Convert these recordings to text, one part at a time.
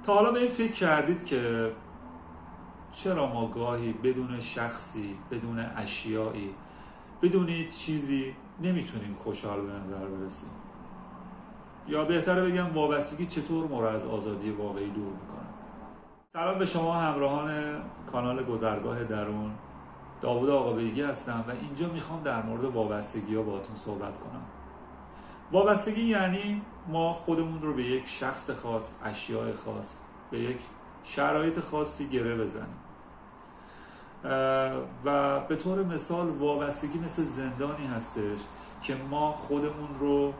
تا حالا به این فکر کردید که چرا ما گاهی بدون شخصی، بدون اشیایی، بدون چیزی نمیتونیم خوشحال به نظر برسیم؟ یا بهتره بگم وابستگی چطور ما رو از آزادی واقعی دور میکنه؟ سلام به شما همراهان کانال گذرگاه درون. داوود آقابیگی هستم و اینجا میخوام در مورد وابستگی ها باهاتون صحبت کنم. وابستگی یعنی ما خودمون رو به یک شخص خاص، اشیاء خاص، به یک شرایط خاصی گره بزنیم. و به طور مثال وابستگی مثل زندانی هستش که ما خودمون رو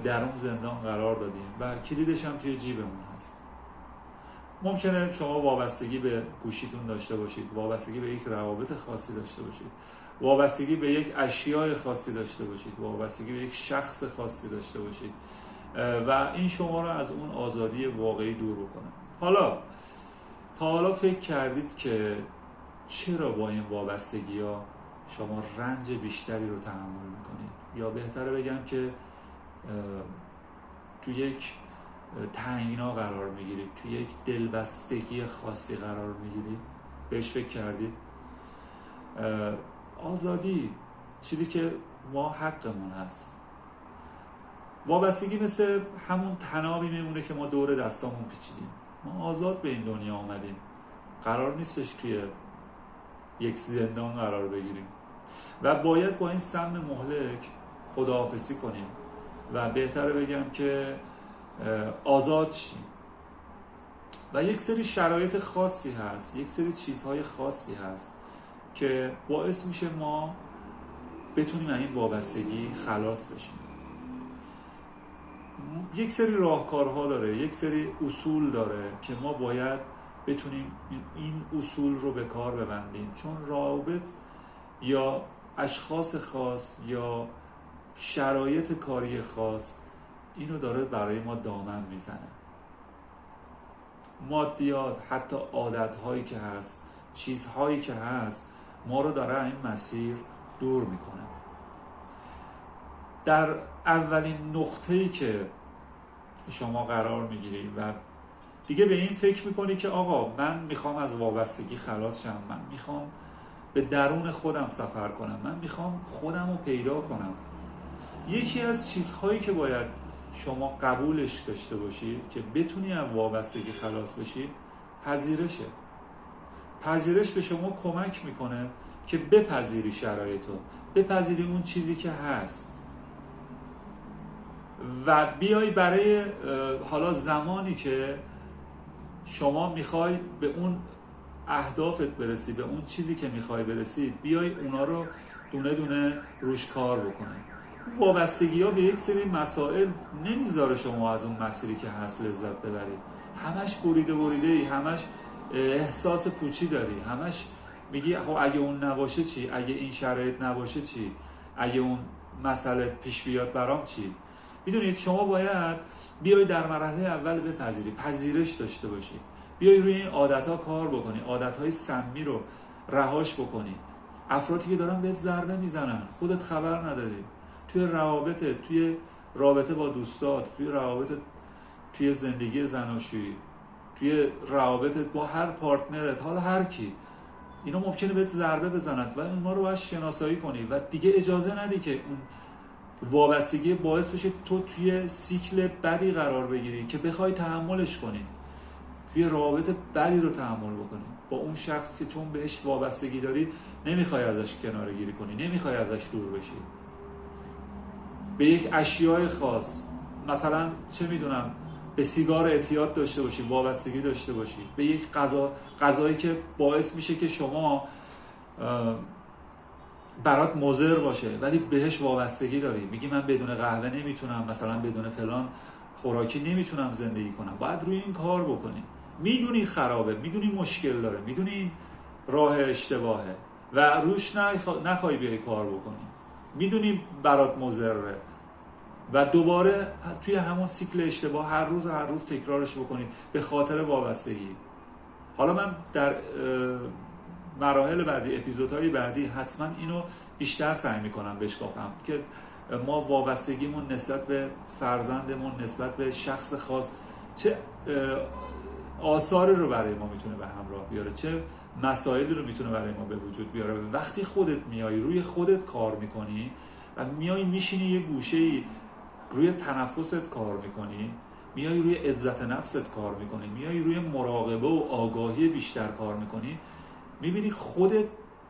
در اون زندان قرار دادیم و کلیدش هم توی جیبمون هست. ممکنه شما وابستگی به گوشیتون داشته باشید، وابستگی به یک روابط خاصی داشته باشید، وابستگی به یک اشیاء خاصی داشته باشید، وابستگی به یک شخص خاصی داشته باشید و این شما رو از اون آزادی واقعی دور بکنه. تا حالا فکر کردید که چرا با این وابستگی ها شما رنج بیشتری رو تحمل میکنید؟ یا بهتره بگم که تو یک تنگنا قرار میگیرید، تو یک دلبستگی خاصی قرار میگیرید؟ بهش فکر کردید؟ آزادی چیزی که ما حقمون هست. وابستگی مثل همون تنابی میمونه که ما دور دستامون پیچیدیم. ما آزاد به این دنیا آمدیم، قرار نیستش توی یک زندان قرار بگیریم و باید با این سم مهلک خداحافظی کنیم و بهتره بگم که آزاد شیم. و یک سری شرایط خاصی هست، یک سری چیزهای خاصی هست که باعث میشه ما بتونیم از این وابستگی خلاص بشیم. یک سری راهکارها داره، یک سری اصول داره که ما باید بتونیم این اصول رو به کار ببندیم، چون روابط یا اشخاص خاص یا شرایط کاری خاص اینو داره برای ما دامن میزنه. مادیات، حتی عادتهایی که هست، چیزهایی که هست، ما رو داره این مسیر دور میکنه. در اولین نقطه‌ای که شما قرار میگیرید و دیگه به این فکر میکنی که آقا من میخوام از وابستگی خلاص شم، من میخوام به درون خودم سفر کنم، من میخوام خودم رو پیدا کنم. یکی از چیزهایی که باید شما قبولش داشته باشی که بتونی از وابستگی خلاص بشی، پذیرشه. پذیرش به شما کمک میکنه که بپذیری شرایطو، بپذیری اون چیزی که هست و بیای برای حالا زمانی که شما میخوای به اون اهدافت برسی، به اون چیزی که میخوای برسی، بیای اونا رو دونه دونه روش کار بکنی. وابستگی ها به یک سری مسائل نمیذاره شما از اون مسیری که هست لذت ببری. همش بریده ای، همش احساس پوچی داری، همش میگی خب اگه اون نباشه چی؟ اگه این شرایط نباشه چی؟ اگه اون مسئله پیش بیاد برام چی؟ میدونید شما باید بیای در مرحله اول بپذیری، پذیرش داشته باشی، بیای روی این عادت‌ها کار بکنی، عادت‌های سمی رو رهاش بکنی. افرادی که دارن بهت ضربه میزنن خودت خبر نداری، توی روابطت، توی رابطه با دوستات، توی روابطت، توی زندگی زناشویی، توی روابطت با هر پارتنرت، حالا هر کی، اینا ممکنه بهت ضربه بزنند و اونا رو باید شناسایی کنی و دیگه اجازه ندی که اون وابستگی باعث بشه تو توی سیکل بدی قرار بگیری که بخوای تحملش کنی، توی رابط بدی رو تحمل بکنی با اون شخص که چون بهش وابستگی داری نمیخوای ازش کناره گیری کنی، نمیخوای ازش دور بشی. به یک اشیاء خاص، مثلا چه میدونم به سیگار اعتیاد داشته باشی، وابستگی داشته باشی، به یک غذایی که باعث میشه که شما برات مضر باشه ولی بهش وابستگی داری، میگی من بدون قهوه نمیتونم، مثلا بدون فلان خوراکی نمیتونم زندگی کنم. باید روی این کار بکنی. میدونی خرابه، میدونی مشکل داره، میدونی این راه اشتباهه و روش نخوای بیای کار بکنی، میدونی برات مضره و دوباره توی همون سیکل اشتباه هر روز تکرارش بکنی به خاطر وابستگی. حالا من در مراحل بعدی، اپیزودهای بعدی حتما اینو بیشتر سعی میکنم بشکافم که ما وابستگیمون نسبت به فرزندمون، نسبت به شخص خاص چه آثاری رو برای ما میتونه به همراه بیاره، چه مسائلی رو میتونه برای ما به وجود بیاره. وقتی خودت میای روی خودت کار میکنی و میای میشینی یه گوشه‌ای روی تنفست کار میکنی، میای روی عزت نفست کار میکنی، میای روی مراقبه و آگاهی بیشتر کار میکنی، میبینی خودت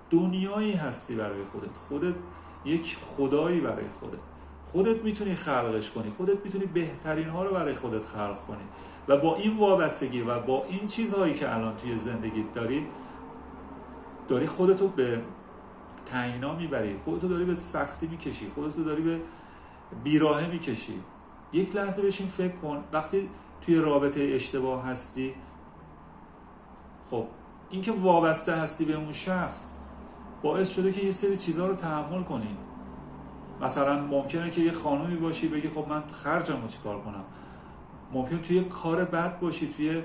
دنیایی هستی برای خودت یک خدایی برای خودت میتونی خلقش کنی، خودت میتونی بهترین ها رو برای خودت خلق کنی و با این وابستگی و با این چیزهایی که الان توی زندگیت داری خودتو به تعیینا میبری، خودتو داری به سختی میکشی، خودتو داری به بیراهه میکشی. یک لحظه بشین فکر کن، وقتی توی رابطه اشتباه هستی، خب این که وابسته هستی به اون شخص باعث شده که یه سری چیزا رو تحمل کنی. مثلا ممکنه که یه خانومی باشی بگی خب من خرجمو چیکار کنم، ممکنه توی کار بد باشی، توی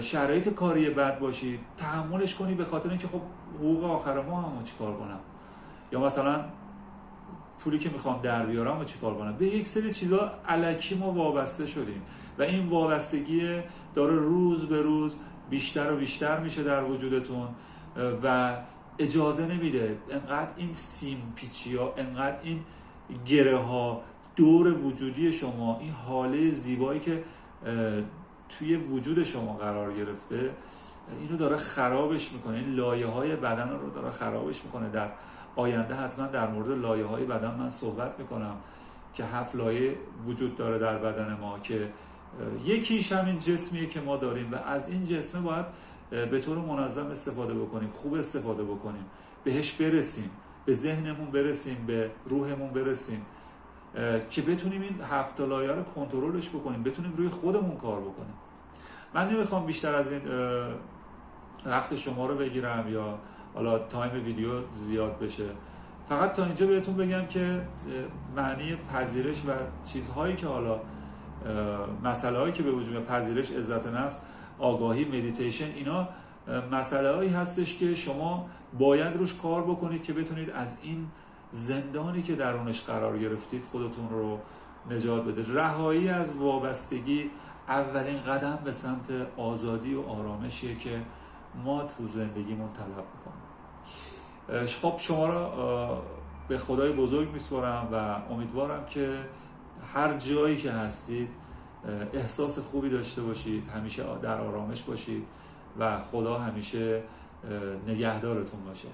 شرایط کاری بد باشی، تحملش کنی به خاطر اینکه خب حقوق آخر ماه همو چیکار کنم، یا مثلا پولی که میخوام در بیارم و چیکار کنم. به یک سری چیزا الکی ما وابسته شدیم و این وابستگی داره روز به روز بیشتر و بیشتر میشه در وجودتون و اجازه نمیده انقدر این سیم پیچی ها، انقدر این گره ها دور وجودی شما، این حاله زیبایی که توی وجود شما قرار گرفته، اینو داره خرابش میکنه، این لایه های بدن رو داره خرابش میکنه. در آینده حتما در مورد لایه های بدن من صحبت میکنم که 7 لایه وجود داره در بدن ما که یکیش همین جسمیه که ما داریم و از این جسمه باید به طور منظم استفاده بکنیم، خوب استفاده بکنیم، بهش برسیم، به ذهنمون برسیم، به روحمون برسیم که بتونیم این 7 لایه رو کنترلش بکنیم، بتونیم روی خودمون کار بکنیم. من نمیخوام بیشتر از این وقت شما رو بگیرم یا حالا تایم ویدیو زیاد بشه، فقط تا اینجا بهتون بگم که معنی پذیرش و چیزهایی که حالا مسئله هایی که به وجود میاد، پذیرش، عزت نفس، آگاهی، مدیتیشن، اینا مسئله هایی هستش که شما باید روش کار بکنید که بتونید از این زندانی که درونش قرار گرفتید خودتون رو نجات بده. رهایی از وابستگی اولین قدم به سمت آزادی و آرامشیه که ما تو زندگیمون طلب میکنیم. خب شما را به خدای بزرگ میسپارم و امیدوارم که هر جایی که هستید احساس خوبی داشته باشید، همیشه در آرامش باشید و خدا همیشه نگهدارتون باشه.